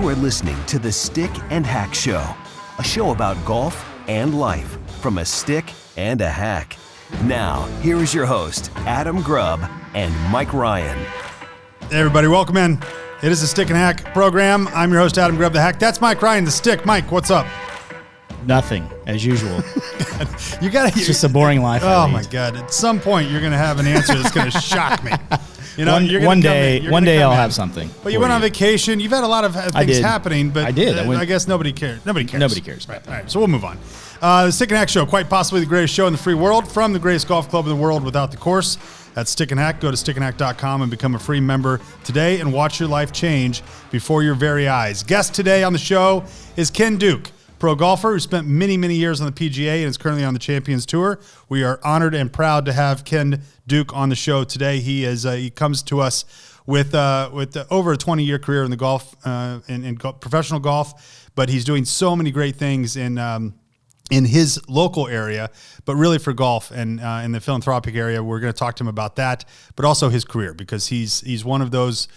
are listening to the Stick and Hack Show, a show about golf and life from a stick and a hack. Now, here is your host, Adam Grubb and Mike Ryan. Hey everybody, welcome in. It is the Stick and Hack program. I'm your host, Adam Grubb, the Hack. That's Mike Ryan, the Stick. Mike, what's up? Nothing, as usual. It's just a boring life. Oh my God! At some point, you're going to have an answer that's going to shock me. You know, one day I'll have something. But you went on vacation. You've had a lot of things happening. But I did. I guess nobody cared. Nobody cares. Right. All right. So we'll move on. The Stick and Hack Show, quite possibly the greatest show in the free world, from the greatest golf club in the world without the course. That's Stick and Hack. Go to stickandhack.com and become a free member today and watch your life change before your very eyes. Guest today on the show is Ken Duke, pro golfer who spent many, many years on the PGA and is currently on the Champions Tour. We are honored and proud to have Ken Duke on the show today. He comes to us with over a 20-year career in the golf, in professional golf, but he's doing so many great things in his local area, but really for golf and in the philanthropic area. We're going to talk to him about that, but also his career, because he's one of those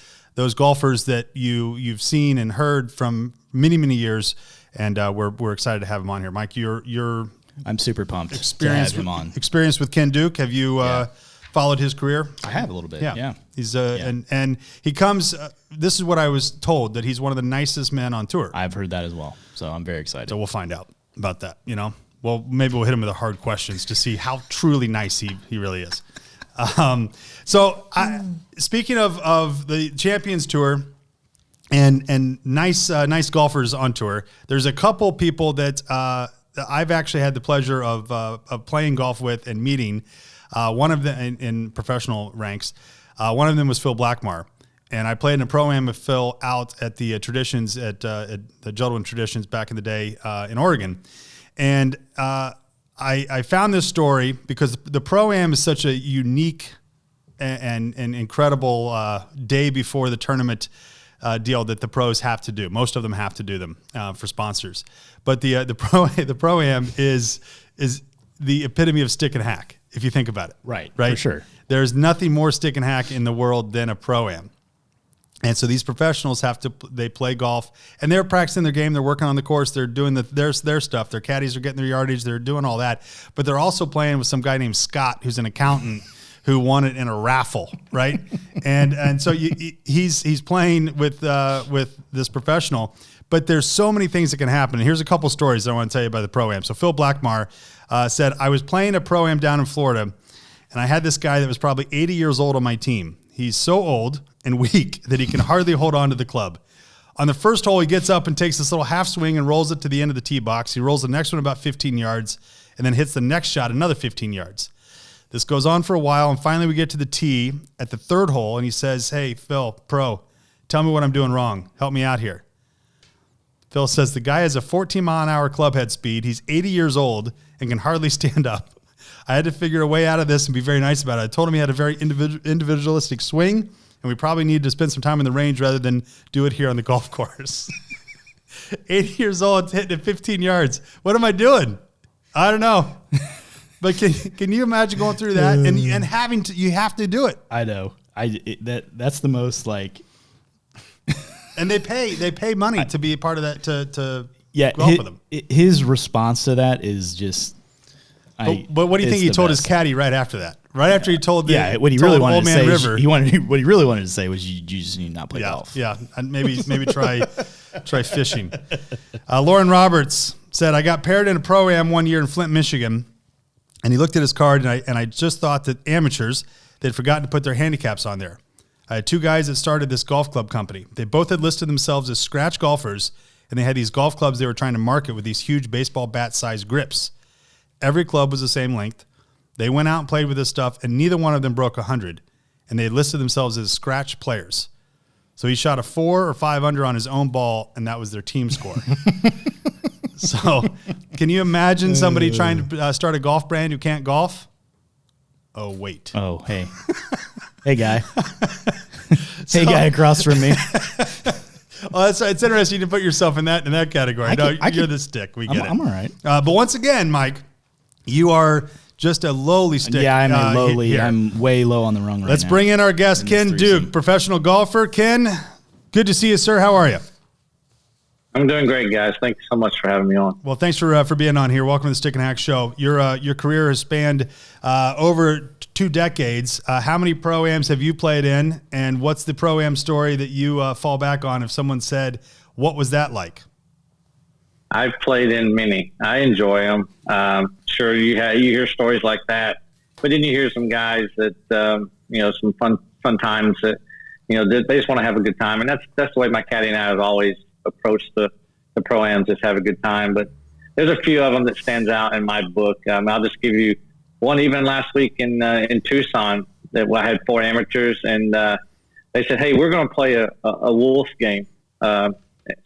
golfers that you've seen and heard from many, many years. And we're excited to have him on here. Mike, I'm super pumped to have him on. Experienced with Ken Duke. Have you followed his career? I have a little bit. Yeah. He's and he comes. This is what I was told, that he's one of the nicest men on tour. I've heard that as well, so I'm very excited. So we'll find out about that. Well, maybe we'll hit him with the hard questions to see how truly nice he really is. Speaking of the Champions Tour. And nice golfers on tour. There's a couple people that I've actually had the pleasure of playing golf with and meeting. One of them in professional ranks. One of them was Phil Blackmar, and I played in a Pro-Am with Phil out at the Traditions at the Jeld-Wen Traditions back in the day in Oregon. And I found this story because the Pro-Am is such a unique and incredible day before the tournament deal that the pros have to do. Most of them have to do them for sponsors. But the Pro-Am is the epitome of stick and hack, if you think about it. Right, for sure. There's nothing more stick and hack in the world than a Pro-Am. And so these professionals they play golf, and they're practicing their game. They're working on the course. They're doing their stuff. Their caddies are getting their yardage. They're doing all that. But they're also playing with some guy named Scott, who's an accountant, who won it in a raffle, right? and so he's playing with this professional, but there's so many things that can happen. And here's a couple stories that I want to tell you about the Pro-Am. So Phil Blackmar said, I was playing a Pro-Am down in Florida, and I had this guy that was probably 80 years old on my team. He's so old and weak that he can hardly hold on to the club. On the first hole, he gets up and takes this little half swing and rolls it to the end of the tee box. He rolls the next one about 15 yards and then hits the next shot another 15 yards. This goes on for a while, and finally we get to the tee at the third hole, and he says, hey, Phil, pro, tell me what I'm doing wrong. Help me out here. Phil says, the guy has a 14-mile-an-hour club head speed. He's 80 years old and can hardly stand up. I had to figure a way out of this and be very nice about it. I told him he had a very individualistic swing, and we probably needed to spend some time in the range rather than do it here on the golf course. 80 years old, hitting at 15 yards. What am I doing? I don't know. But can you imagine going through that and having to, you have to do it. I know. That's the most like. And they pay money to be a part of that, to golf with them. His response to that is just. But what do you think he told his caddy right after that? Right after he told what he really wanted to say what he really wanted to say was you just need to not play golf. Yeah, and maybe try fishing. Lauren Roberts said, I got paired in a Pro-Am one year in Flint, Michigan. And he looked at his card, and I just thought that amateurs, they'd forgotten to put their handicaps on there. I had two guys that started this golf club company. They both had listed themselves as scratch golfers, and they had these golf clubs they were trying to market with these huge baseball bat-sized grips. Every club was the same length. They went out and played with this stuff, and neither one of them broke 100. And they listed themselves as scratch players. So he shot a 4 or 5 under on his own ball, and that was their team score. So can you imagine somebody trying to start a golf brand who can't golf? Oh, wait. Oh, hey. Hey, guy. Hey, guy across from me. Well, it's interesting to put yourself in that category. You're the stick. We get it. I'm all right. But once again, Mike, you are just a lowly stick. Yeah, I'm a lowly. I'm way low on the rung right now. Let's bring in our guest, Ken Duke, professional golfer. Ken, good to see you, sir. How are you? I'm doing great, guys. Thank you so much for having me on. Well, thanks for being on here. Welcome to the Stick and Hack Show. Your career has spanned over 2 decades. How many Pro-Ams have you played in, and what's the Pro-Am story that you fall back on if someone said, what was that like? I've played in many. I enjoy them. Sure, you hear stories like that, but then you hear some guys that some fun times that they just want to have a good time, and that's the way my caddy and I have always approached the Pro-Ams, just have a good time. But there's a few of them that stands out in my book. I'll just give you one. Even last week in Tucson, that I had 4 amateurs, and they said, "Hey, we're going to play a wolf game."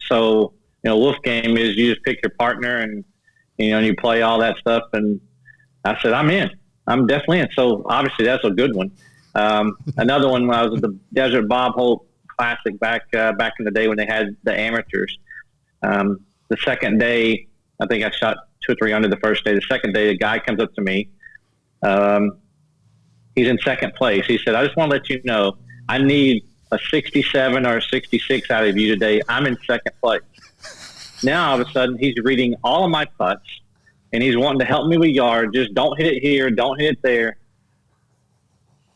So wolf game is you just pick your partner and you play all that stuff. And I said, I'm in. I'm definitely in. So obviously that's a good one. Another one, when I was at the Desert Bob Holt Classic back in the day when they had the amateurs. The second day, I think I shot 2 or 3 under the first day. The second day, the guy comes up to me. He's in second place. He said, I just want to let you know, I need a 67 or a 66 out of you today. I'm in second place. Now, all of a sudden, he's reading all of my putts, and he's wanting to help me with yard. Just don't hit it here. Don't hit it there.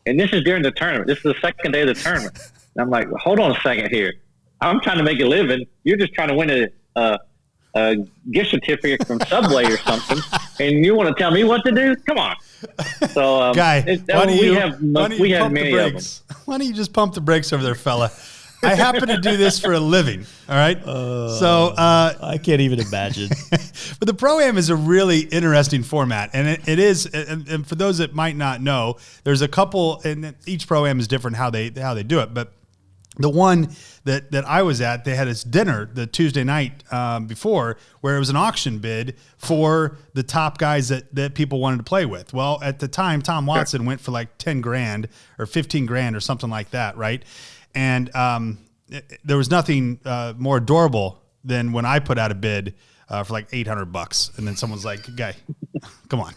And this is during the tournament. This is the second day of the tournament. And I'm like, hold on a second here. I'm trying to make a living. You're just trying to win a gift certificate from Subway or something, and you want to tell me what to do? Come on. So, Guy, we have many of them. Why don't you just pump the brakes over there, fella? I happen to do this for a living, all right? I can't even imagine. But the Pro-Am is a really interesting format, and it is. And for those that might not know, there's a couple, and each Pro-Am is different how they do it. But the one that I was at, they had this dinner the Tuesday night before, where it was an auction bid for the top guys that people wanted to play with. Well, at the time, Tom Watson went for like 10 grand or 15 grand or something like that, right? And there was nothing more adorable than when I put out a bid for like $800, and then someone's like, "Guy, come on!"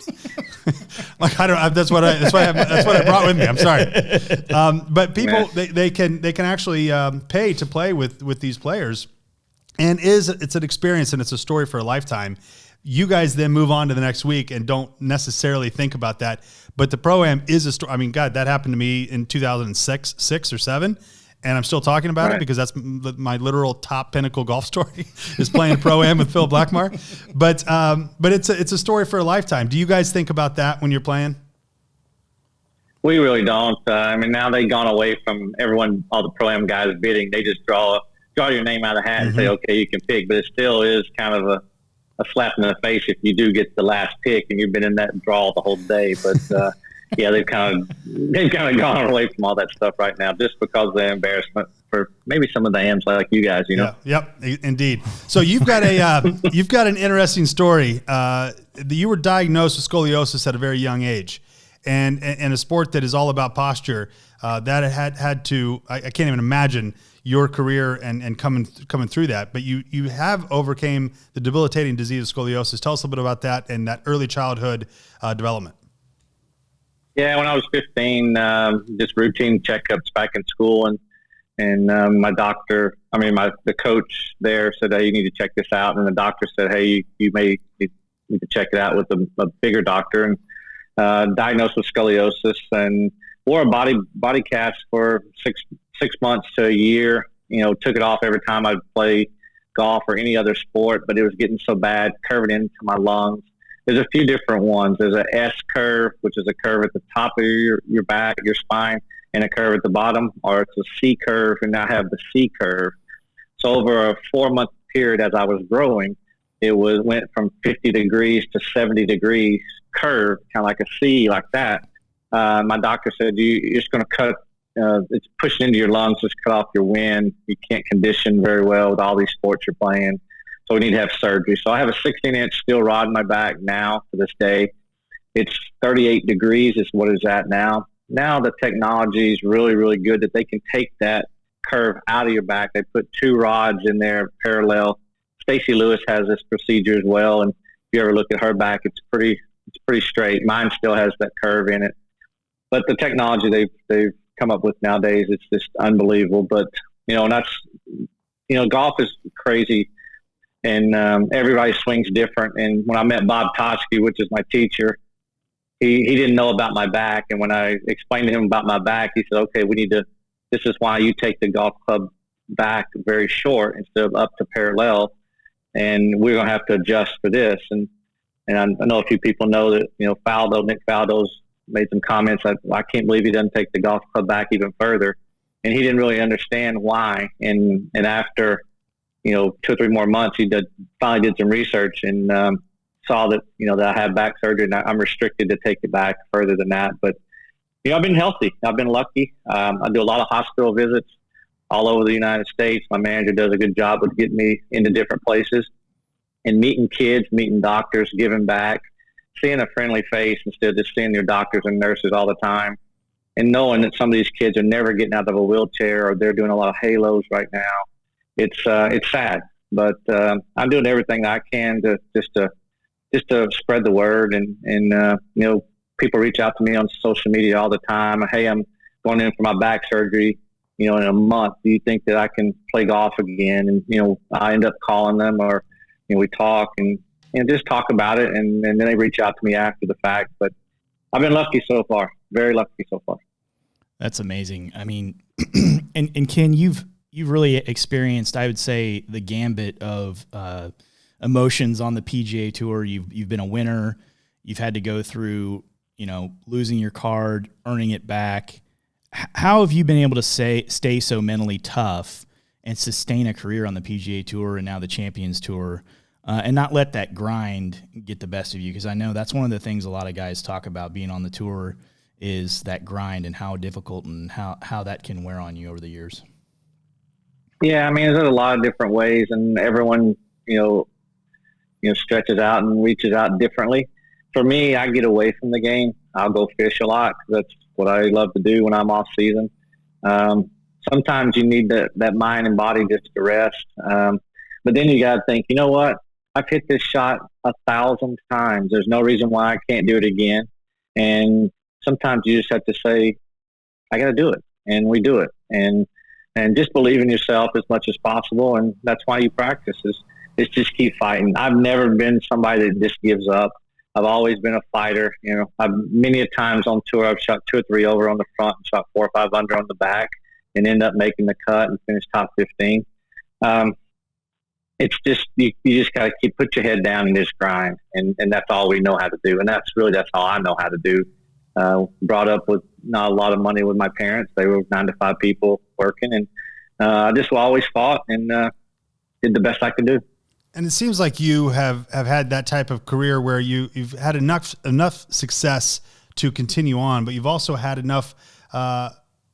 Like I don't. That's what I brought with me. I'm sorry, but people they can actually pay to play with these players, and it's an experience and it's a story for a lifetime. You guys then move on to the next week and don't necessarily think about that, but the Pro-Am is a story. I mean, God, that happened to me in 2006, 6 or 7. And I'm still talking about it because that's my literal top pinnacle golf story is playing Pro-Am with Phil Blackmar. But it's a story for a lifetime. Do you guys think about that when you're playing? We really don't. I mean, now they've gone away from everyone, all the Pro-Am guys bidding. They just draw your name out of the hat and say, okay, you can pick. But it still is kind of a slap in the face if you do get the last pick and you've been in that draw the whole day. But yeah, they've kind of gone away from all that stuff right now, just because of the embarrassment for maybe some of the AMs like you guys, Yeah, yep, indeed. So you've got an interesting story. You were diagnosed with scoliosis at a very young age, and a sport that is all about posture. That had to. I can't even imagine your career and coming through that. But you have overcame the debilitating disease of scoliosis. Tell us a little bit about that and that early childhood development. Yeah, when I was 15, just routine checkups back in school, and my doctor, the coach there said, "Hey, you need to check this out." And the doctor said, "Hey, you may need to check it out with a bigger doctor." And diagnosed with scoliosis, and wore a body cast for six months to a year. Took it off every time I'd play golf or any other sport, but it was getting so bad, curving into my lungs. There's a few different ones. There's an S curve, which is a curve at the top of your back, your spine, and a curve at the bottom, or it's a C curve, and I have the C curve. So over a 4-month period as I was growing, it went from 50 degrees to 70 degrees curve, kind of like a C like that. My doctor said, you're just going to cut, it's pushing into your lungs, just cut off your wind. You can't condition very well with all these sports you're playing. So we need to have surgery. So I have a 16-inch steel rod in my back now to this day. It's 38 degrees is what it's at now. Now the technology is really, really good that they can take that curve out of your back. They put 2 rods in there parallel. Stacey Lewis has this procedure as well. And if you ever look at her back, it's pretty straight. Mine still has that curve in it. But the technology they've come up with nowadays, it's just unbelievable. But, and that's, golf is crazy. and everybody swings different. And when I met Bob Toski, which is my teacher, he didn't know about my back. And when I explained to him about my back, he said, okay, this is why you take the golf club back very short instead of up to parallel. And we're going to have to adjust for this. And I know a few people know that, Nick Faldo's made some comments like, I can't believe he doesn't take the golf club back even further. And he didn't really understand why. And after, 2 or 3 more months, he finally did some research and saw that, that I had back surgery and I'm restricted to take it back further than that. But, I've been healthy. I've been lucky. I do a lot of hospital visits all over the United States. My manager does a good job with getting me into different places and meeting kids, meeting doctors, giving back, seeing a friendly face instead of just seeing your doctors and nurses all the time, and knowing that some of these kids are never getting out of a wheelchair or they're doing a lot of halos right now. It's sad, but I'm doing everything that I can to just to spread the word. And people reach out to me on social media all the time. Hey, I'm going in for my back surgery, in a month. Do you think that I can play golf again? And, I end up calling them or, we talk and just talk about it. And then they reach out to me after the fact. But I've been lucky so far, very lucky so far. That's amazing. I mean, and Ken, you've really experienced, I would say, the gambit of emotions on the PGA Tour. You've been a winner. You've had to go through, losing your card, earning it back. How have you been able to stay so mentally tough and sustain a career on the PGA Tour and now the Champions Tour, and not let that grind get the best of you? Because I know that's one of the things a lot of guys talk about being on the tour is that grind and how difficult and how that can wear on you over the years. Yeah, I mean, there's a lot of different ways, and everyone, stretches out and reaches out differently. For me, I get away from the game. I'll go fish a lot because that's what I love to do when I'm off season. Sometimes you need that mind and body just to rest. But then you got to think, you know what? I've hit this shot 1,000 times. There's no reason why I can't do it again. And sometimes you just have to say, I got to do it. And we do it. And just believe in yourself as much as possible. And that's why you practice is just keep fighting. I've never been somebody that just gives up. I've always been a fighter. I've many a times on tour, I've shot 2 or 3 over on the front and shot 4 or 5 under on the back and end up making the cut and finish top 15. It's just, you just got to put your head down and just grind. And that's all we know how to do. And that's all I know how to do. Brought up with not a lot of money with my parents. They were 9 to 5 people working. And I just always fought and did the best I could do. And it seems like you have had that type of career where you've had enough success to continue on, but you've also had enough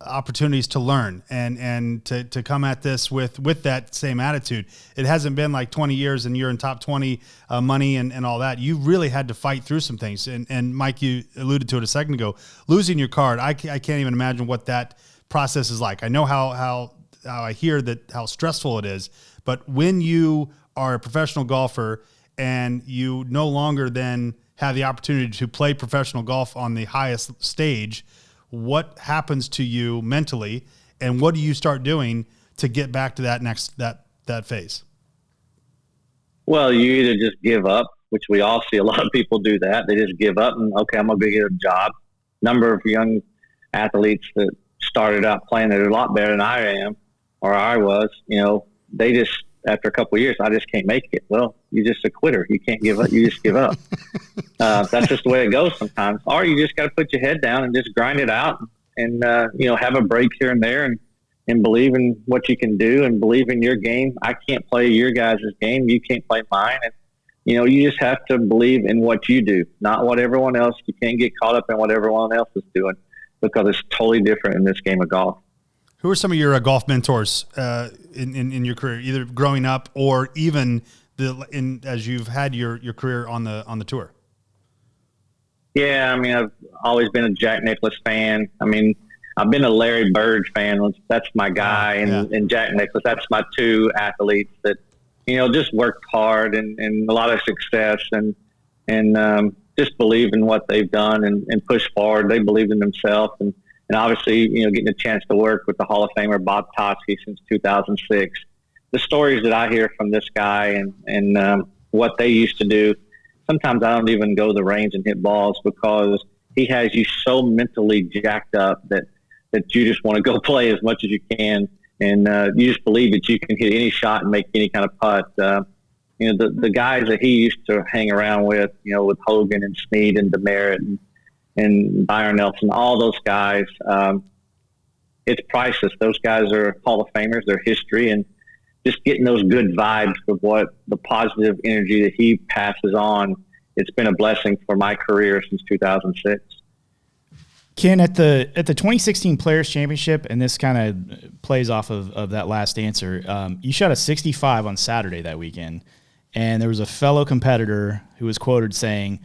opportunities to learn and to come at this with that same attitude. It hasn't been like 20 years and you're in top 20 money and all that. You really had to fight through some things. And Mike, you alluded to it a second ago, losing your card. I can't even imagine what that process is like. I know how I hear that how stressful it is, but when you are a professional golfer and you no longer then have the opportunity to play professional golf on the highest stage, what happens to you mentally and what do you start doing to get back to that phase? Well, you either just give up, which we all see a lot of people do that. They just give up and, okay, I'm going to get a job. Number of young athletes that started out playing that are a lot better than I am or I was, they just, after a couple of years, I just can't make it. Well, you're just a quitter. You can't give up. You just give up. That's just the way it goes sometimes. Or you just got to put your head down and just grind it out and, have a break here and there and believe in what you can do and believe in your game. I can't play your guys' game. You can't play mine. And, you just have to believe in what you do, not what everyone else. You can't get caught up in what everyone else is doing because it's totally different in this game of golf. Who are some of your golf mentors in your career, either growing up or even as you've had your career on the tour? Yeah, I mean, I've always been a Jack Nicklaus fan. I mean, I've been a Larry Bird fan. That's my guy, and Jack Nicklaus. That's my 2 athletes that just worked hard and a lot of success and just believe in what they've done and push forward. They believe in themselves and obviously, getting a chance to work with the Hall of Famer Bob Toski since 2006. the stories that I hear from this guy and what they used to do, sometimes I don't even go to the range and hit balls because he has you so mentally jacked up that you just want to go play as much as you can. And you just believe that you can hit any shot and make any kind of putt. The guys that he used to hang around with, with Hogan and Snead and Demerit and Byron Nelson, all those guys, it's priceless. Those guys are Hall of Famers, they're history, and just getting those good vibes of what the positive energy that he passes on, it's been a blessing for my career since 2006. Ken, at the 2016 Players Championship, and this kind of plays off of that last answer, you shot a 65 on Saturday that weekend, and there was a fellow competitor who was quoted saying,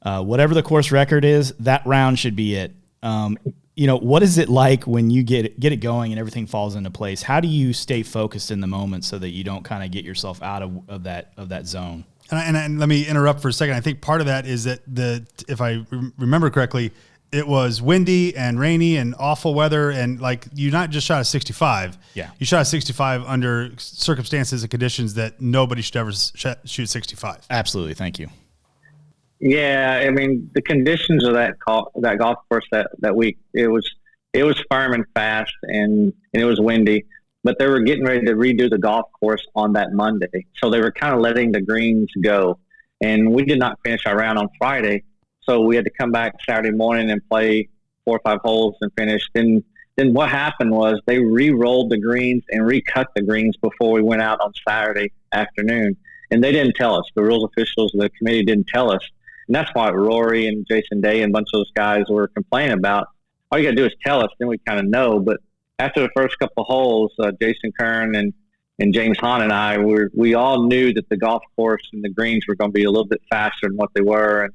whatever the course record is, that round should be it. What is it like when you get it going and everything falls into place? How do you stay focused in the moment so that you don't kind of get yourself out of that zone? And let me interrupt for a second. I think part of that is that if I remember correctly, it was windy and rainy and awful weather, and like you not just shot a 65. Yeah, you shot a 65 under circumstances and conditions that nobody should ever shoot 65. Absolutely, thank you. Yeah, I mean the conditions of that golf course that week, it was firm and fast, and it was windy. But they were getting ready to redo the golf course on that Monday, so they were kind of letting the greens go, and we did not finish our round on Friday. So we had to come back Saturday morning and play 4 or 5 holes and finish. Then what happened was they re-rolled the greens and recut the greens before we went out on Saturday afternoon. And they didn't tell us. The rules officials of the committee didn't tell us. And that's why Rory and Jason Day and a bunch of those guys were complaining about, all you got to do is tell us, then we kind of know. But after the first couple of holes, Jason Kern and James Hahn and I, we all knew that the golf course and the greens were going to be a little bit faster than what they were. And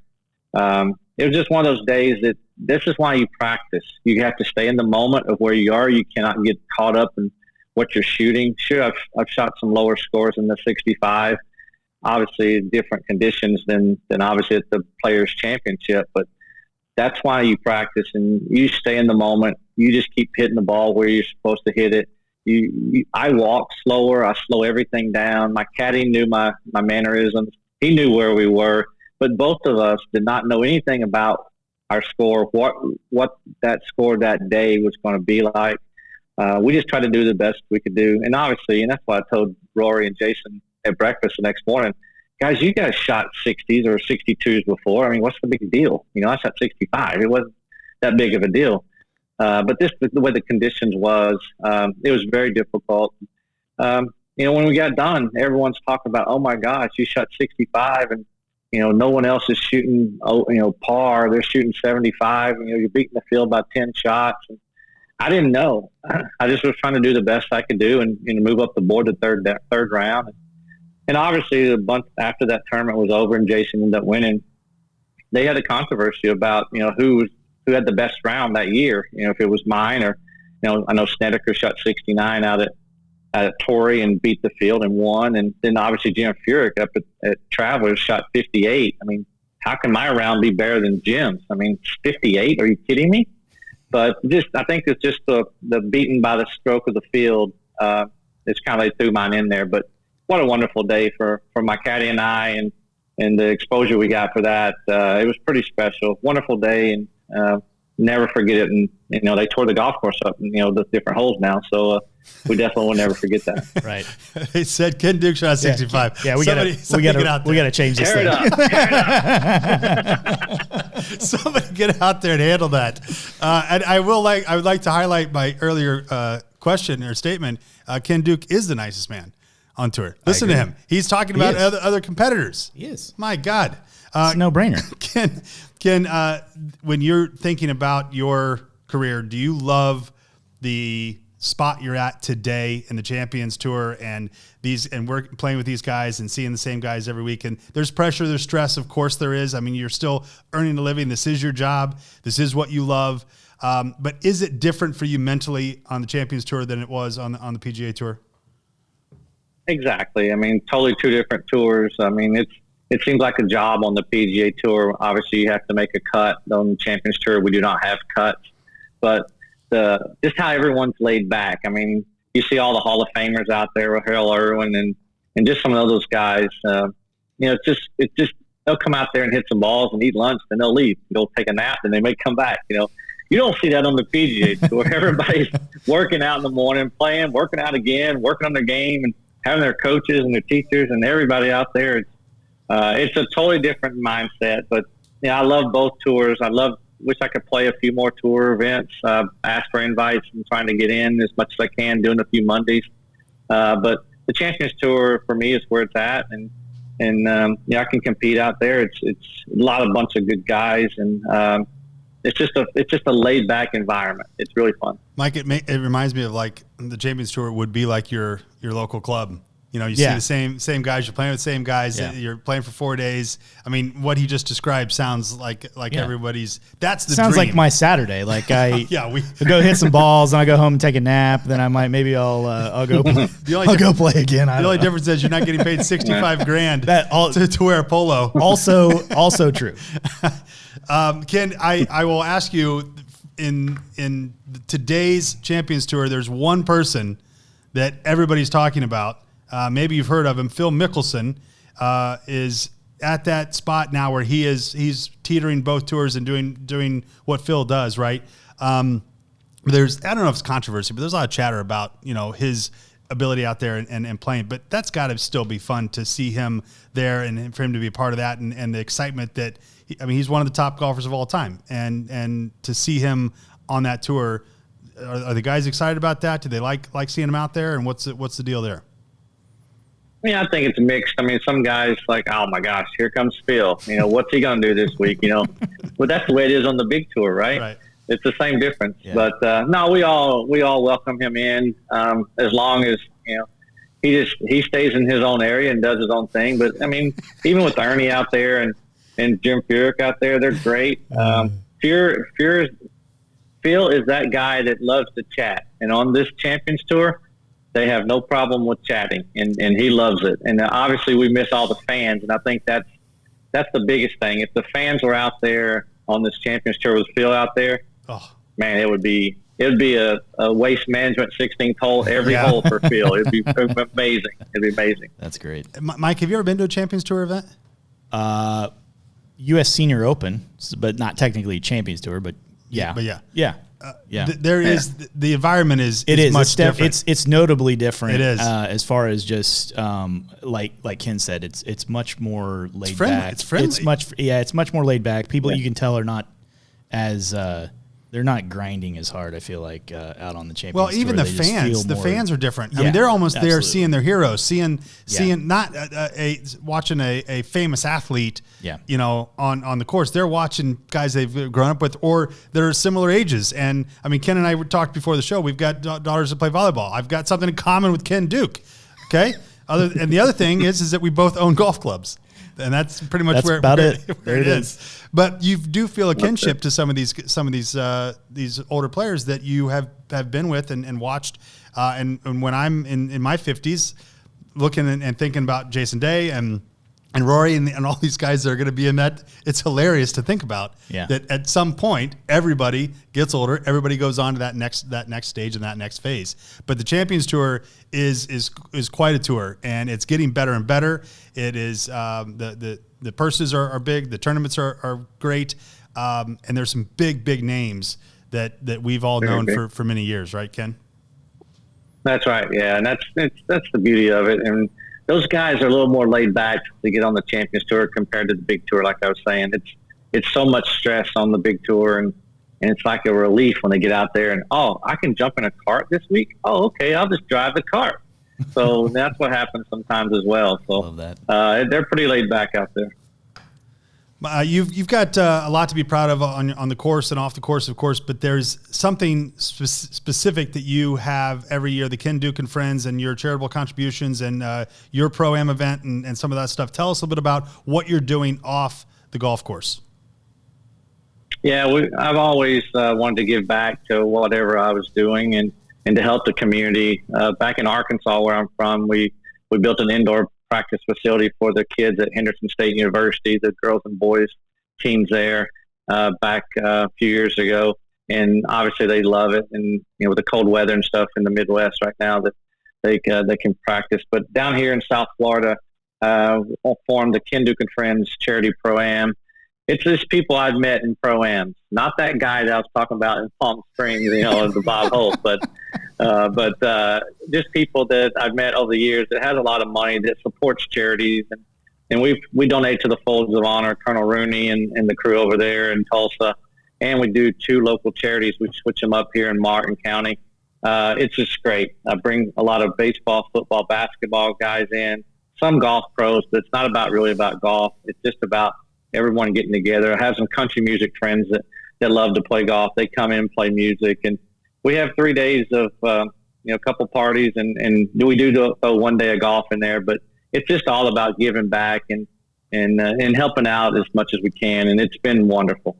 it was just one of those days that this is why you practice. You have to stay in the moment of where you are. You cannot get caught up in what you're shooting. Sure, I've shot some lower scores in the 65, obviously different conditions than obviously at the Players Championship, but that's why you practice and you stay in the moment. You just keep hitting the ball where you're supposed to hit it. I walk slower. I slow everything down. My caddy knew my mannerisms. He knew where we were. But both of us did not know anything about our score, what that score that day was going to be like. We just tried to do the best we could do. And obviously, and that's why I told Rory and Jason at breakfast the next morning, guys, you guys shot 60s or 62s before. I mean, what's the big deal? I shot 65. It wasn't that big of a deal. But the way the conditions was, it was very difficult. When we got done, everyone's talking about, oh my gosh, you shot 65 and no one else is shooting, par. They're shooting 75. You're beating the field by 10 shots. And I didn't know. I just was trying to do the best I could do and move up the board to third round. And obviously, the month after that tournament was over and Jason ended up winning, they had a controversy about who had the best round that year. If it was mine or I know Snedeker shot 69 out at Torrey and beat the field and won. And then obviously Jim Furyk up at Travelers shot 58. I mean, how can my round be better than Jim's? I mean, 58? Are you kidding me? But I think it's just the beaten by the stroke of the field. It's kind of like threw mine in there. But what a wonderful day for my caddy and I and the exposure we got for that. It was pretty special. Wonderful day and never forget it. And, they tore the golf course up and, the different holes now. So, we definitely will never forget that. Right. They said Ken Duke shot 65. Yeah, we got to change this thing. Somebody get out there and handle that. And I would like to highlight my earlier question or statement. Ken Duke is the nicest man on tour. Listen to him. He's talking about other competitors. He is. My God. It's a no-brainer. Ken, when you're thinking about your career, do you love the spot you're at today in the Champions Tour and we're playing with these guys and seeing the same guys every week? And there's pressure, there's stress. Of course there is. I mean, you're still earning a living. This is your job. This is what you love. But is it different for you mentally on the Champions Tour than it was on the PGA Tour? Exactly. I mean, totally two different tours. I mean, it seems like a job on the PGA Tour. Obviously, you have to make a cut. On the Champions Tour, we do not have cuts. But just how everyone's laid back. I mean, you see all the Hall of Famers out there with Harold Irwin and just some of those guys. It's just they'll come out there and hit some balls and eat lunch, then they'll leave, go take a nap, and they may come back. You don't see that on the PGA Tour. Everybody's working out in the morning, playing, working out again, working on their game, and having their coaches and their teachers and everybody out there. It's a totally different mindset. But I love both tours. Wish I could play a few more tour events. Ask for invites and trying to get in as much as I can, doing a few Mondays. But the Champions Tour for me is where it's at, and I can compete out there. It's a bunch of good guys, and it's just a laid back environment. It's really fun. Mike, it reminds me of like the Champions Tour would be like your local club. You see the same guys. You're playing with the same guys. Yeah. You're playing for 4 days. I mean, what he just described sounds like everybody's. That's the sounds dream. Like my Saturday. Like I we go hit some balls and I go home and take a nap. Then I might I'll go play again. The only difference is you're not getting paid $65,000 to wear a polo. Also true. Ken, I will ask you in today's Champions Tour. There's one person that everybody's talking about. Maybe you've heard of him. Phil Mickelson is at that spot now where he's teetering both tours and doing what Phil does, right? I don't know if it's controversy, but there's a lot of chatter about his ability out there and playing. But that's got to still be fun to see him there and for him to be a part of that and the excitement that he's one of the top golfers of all time, and to see him on that tour. Are the guys excited about that? Do they like seeing him out there? And what's the deal there? I think it's mixed. Some guys like, oh my gosh, here comes Phil. What's he going to do this week? But that's the way it is on the big tour, right? Right. It's the same difference. Yeah. But no, we all welcome him in as long as he stays in his own area and does his own thing. But even with Ernie out there and Jim Furyk out there, they're great. Phil is that guy that loves to chat, and on this Champions Tour, they have no problem with chatting, and he loves it. And obviously, we miss all the fans, and I think that's the biggest thing. If the fans were out there on this Champions Tour with Phil out there, man, it would be a waste management 16th hole every hole for Phil. It'd be amazing. It'd be amazing. That's great. Mike, have you ever been to a Champions Tour event? U.S. Senior Open, but not technically Champions Tour, but yeah. There is the environment is much different. It's notably different. It is as far as just like Ken said, it's much more laid back. It's friendly. It's much more laid back. People you can tell are not as they're not grinding as hard. I feel like out on the Champions Tour. Well, even the fans are different. I mean, they're almost there seeing their heroes, seeing not watching a famous athlete. On the course, they're watching guys they've grown up with or they're similar ages. And Ken and I talked before the show. We've got daughters that play volleyball. I've got something in common with Ken Duke. Okay, and the other thing is that we both own golf clubs. And that's pretty much where it is. But you do feel a kinship to some of these older players that you have been with and watched. And when I'm in my 50s, looking and thinking about Jason Day and Rory and all these guys that are going to be in that, it's hilarious to think about that at some point everybody gets older, everybody goes on to that next stage and that next phase. But the Champions Tour is quite a tour, and it's getting better and better. It is the purses are big, the tournaments are great, and there's some big names that we've all known for many years, right, Ken? That's right, yeah, and that's the beauty of it. And those guys are a little more laid back to get on the Champions Tour compared to the big tour. Like I was saying, it's so much stress on the big tour, and it's like a relief when they get out there and, I can jump in a cart this week. Oh, okay, I'll just drive the cart. So that's what happens sometimes as well. So love that. They're pretty laid back out there. You've got a lot to be proud of on the course and off the course, of course, but there's something specific that you have every year, the Ken Duke and Friends and your charitable contributions and your Pro-Am event and some of that stuff. Tell us a little bit about what you're doing off the golf course. Yeah, I've always wanted to give back to whatever I was doing and to help the community. Back in Arkansas, where I'm from, we built an indoor practice facility for the kids at Henderson State University, the girls and boys teams there back a few years ago. and obviously they love it. And with the cold weather and stuff in the Midwest right now, that they can practice. But down here in South Florida, formed the Ken Duke and Friends Charity Pro-Am. It's just people I've met in Pro-Ams, not that guy that I was talking about in Palm Springs, the Bob Holt, but just people that I've met over the years that has a lot of money that supports charities, and we donate to the Folds of Honor, Colonel Rooney and the crew over there in Tulsa, and we do 2 local charities. We switch them up here in Martin County. It's just great. I bring a lot of baseball, football, basketball guys in, some golf pros, but it's not really about golf. It's just about everyone getting together. I have some country music friends that love to play golf. They come in and play music, and we have 3 days of a couple parties, and we do throw 1 day of golf in there. But it's just all about giving back and helping out as much as we can, and it's been wonderful.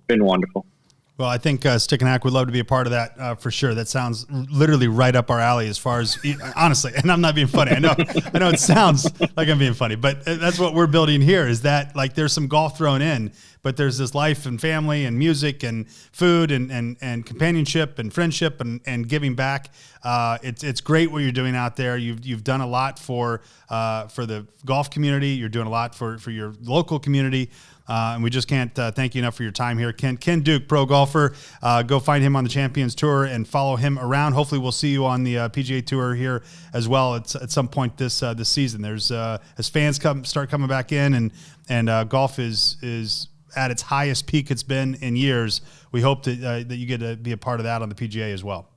Well, I think Stick and Hack would love to be a part of that for sure. That sounds literally right up our alley as far as, honestly, and I'm not being funny. I know it sounds like I'm being funny, but that's what we're building here, is that like there's some golf thrown in, but there's this life and family and music and food and companionship and friendship and giving back. It's great what you're doing out there. You've done a lot for the golf community. You're doing a lot for your local community. And we just can't thank you enough for your time here. Ken Duke, pro golfer. Go find him on the Champions Tour and follow him around. Hopefully we'll see you on the PGA Tour here as well at some point this season. There's as fans start coming back in and golf is at its highest peak it's been in years. We hope that you get to be a part of that on the PGA as well.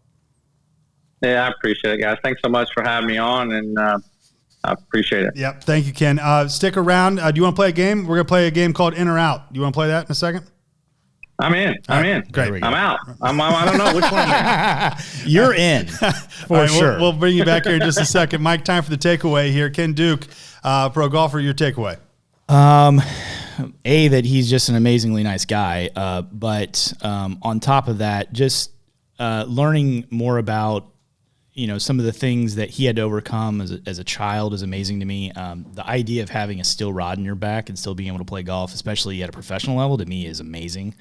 Yeah, I appreciate it, guys. Thanks so much for having me on, and I appreciate it. Yep. Thank you, Ken. Stick around. Do you want to play a game? We're going to play a game called In or Out. Do you want to play that in a second? I'm in. I'm in. Great. I'm out. I don't know which one. You're in for right, sure. We'll bring you back here in just a second. Mike, time for the takeaway here. Ken Duke, pro golfer, your takeaway. That he's just an amazingly nice guy. But on top of that, just learning more about some of the things that he had to overcome as a child is amazing to me. The idea of having a steel rod in your back and still being able to play golf, especially at a professional level, to me is amazing.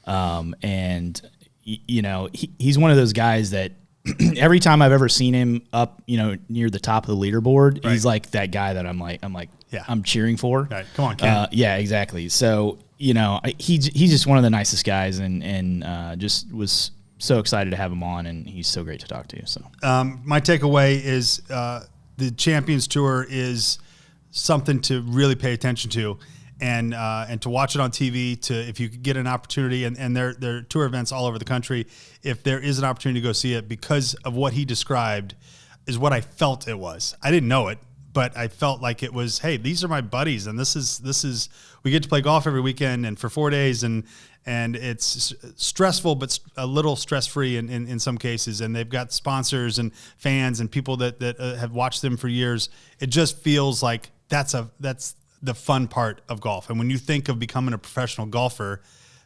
And he's one of those guys that every time I've ever seen him up, near the top of the leaderboard, right, he's like that guy that I'm like, yeah, I'm cheering for. Right. Come on, Ken. Yeah, exactly. So, he's just one of the nicest guys and just was so excited to have him on, and he's so great to talk to. So, my takeaway is the Champions Tour is something to really pay attention to, and to watch it on TV. If you could get an opportunity, and there are tour events all over the country. If there is an opportunity to go see it, because of what he described, is what I felt it was. I didn't know it, but I felt like it was, hey, these are my buddies, and this is we get to play golf every weekend and for 4 days, and it's stressful, but a little stress-free in some cases. And they've got sponsors and fans and people that have watched them for years. It just feels like that's the fun part of golf. And when you think of becoming a professional golfer,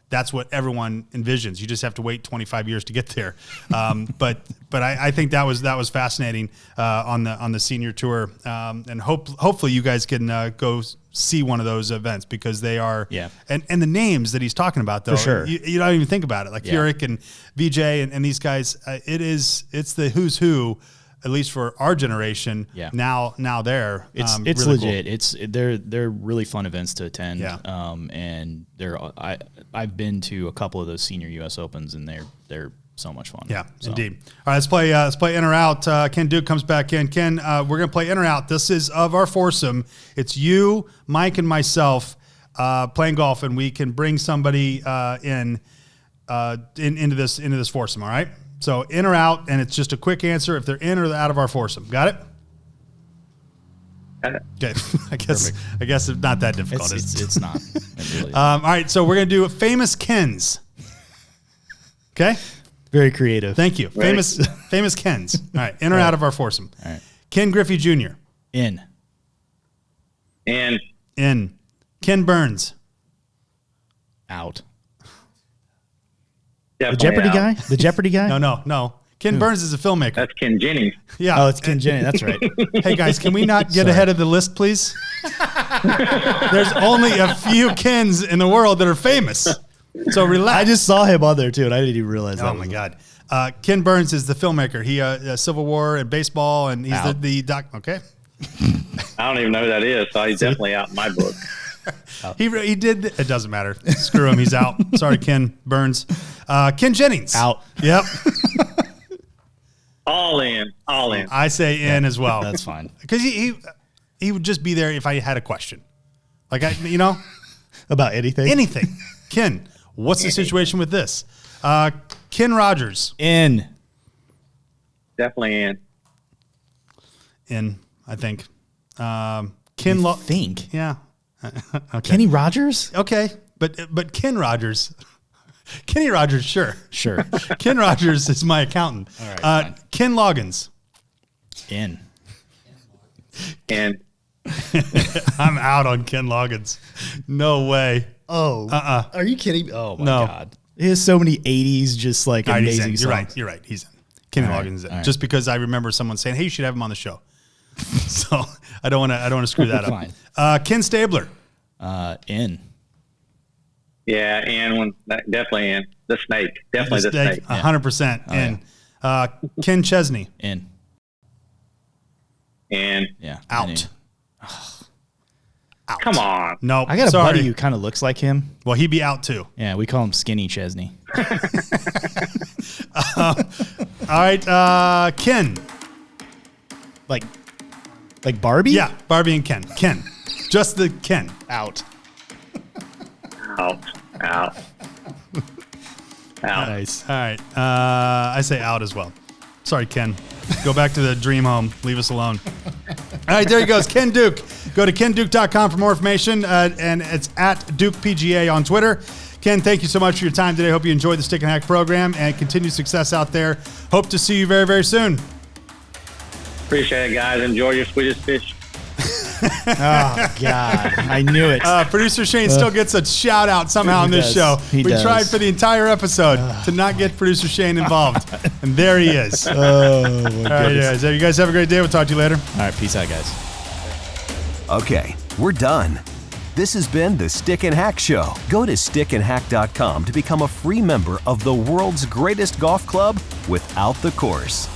that's what everyone envisions. You just have to wait 25 years to get there. But I think that was fascinating on the senior tour. And hopefully you guys can go see one of those events, because they are, yeah. And the names that he's talking about, though, for sure, you don't even think about it. Like Furyk and VJ and these guys, it's the who's who, at least for our generation. Yeah. Now there, it's really legit. Cool. They're really fun events to attend. Yeah. And I've been to a couple of those senior U.S. Opens, and they're so much fun. Yeah, so. Indeed. All right, let's play in or out. Ken Duke comes back in. Ken, we're gonna play in or out. This is of our foursome. It's you, Mike, and myself playing golf, and we can bring somebody into this foursome. All right. So in or out, and it's just a quick answer if they're in or out of our foursome. Got it? Okay. I guess it's not that difficult. It's not. It really all right. So we're gonna do famous Kens. Okay. Very creative. Thank you. Right. Famous Kens. All right. In or out of our foursome. All right. Ken Griffey Jr. In. And In. Ken Burns. Out. definitely The Jeopardy out. guy? The Jeopardy guy? No. Ken Burns is a filmmaker. That's Ken Jennings. Yeah. Oh, it's Ken Jennings. That's right. Hey, guys, can we not get ahead of the list, please? There's only a few Kens in the world that are famous. So relax. I just saw him on there too, and I didn't even realize that. Oh my God. Ken Burns is the filmmaker. He Civil War and baseball, and he's the doc. Okay. I don't even know who that is, so he's definitely out in my book. He did. It doesn't matter. Screw him. He's out. Sorry, Ken Burns. Ken Jennings. Out. Yep. All in. I say in as well. That's fine. Because he would just be there if I had a question. Like, About anything? anything. Ken, what's the situation with this? Ken Rogers. In. Definitely in. I think. Ken Think. Yeah. Okay. Kenny Rogers? Okay. But Ken Rogers. Kenny Rogers, sure. Sure. Ken Rogers is my accountant. All right, fine. Ken Loggins. In. And I'm out on Ken Loggins. No way. Oh. Are you kidding? Oh my No. God. He has so many 80s just like All right, he's in. amazing songs. You're right. He's in. Kenny All right, Loggins is in. all right. Just because I remember someone saying, "Hey, you should have him on the show." So I don't want to screw that up. Fine. Ken Stabler. In. yeah, and definitely in. The snake. Definitely the snake. 100% in. yeah. Ken Chesney. In. And Yeah. Out. In. Out. come on. Nope. I got a sorry. buddy who kind of looks like him. Well, he'd be out too. Yeah, we call him Skinny Chesney. All right. Ken. Like Barbie? Yeah, Barbie and Ken. Ken. Just the Ken. Out. Out. Nice. All right. I say out as well. Sorry, Ken. Go back to the dream home. Leave us alone. All right, there he goes. Ken Duke. Go to kenduke.com for more information, and it's at Duke PGA on Twitter. Ken, thank you so much for your time today. Hope you enjoyed the Stick and Hack program and continued success out there. Hope to see you very, very soon. Appreciate it, guys. Enjoy your Swedish fish. Oh, God. I knew it. Producer Shane still gets a shout out somehow He on this does. show. He We does. tried for the entire episode to not get producer Shane involved. And there he is. All Oh, my right, goodness. guys. You guys have a great day. We'll talk to you later. All right, peace out, guys. Okay, we're done. This has been the Stick and Hack Show. Go to stickandhack.com to become a free member of the world's greatest golf club without the course.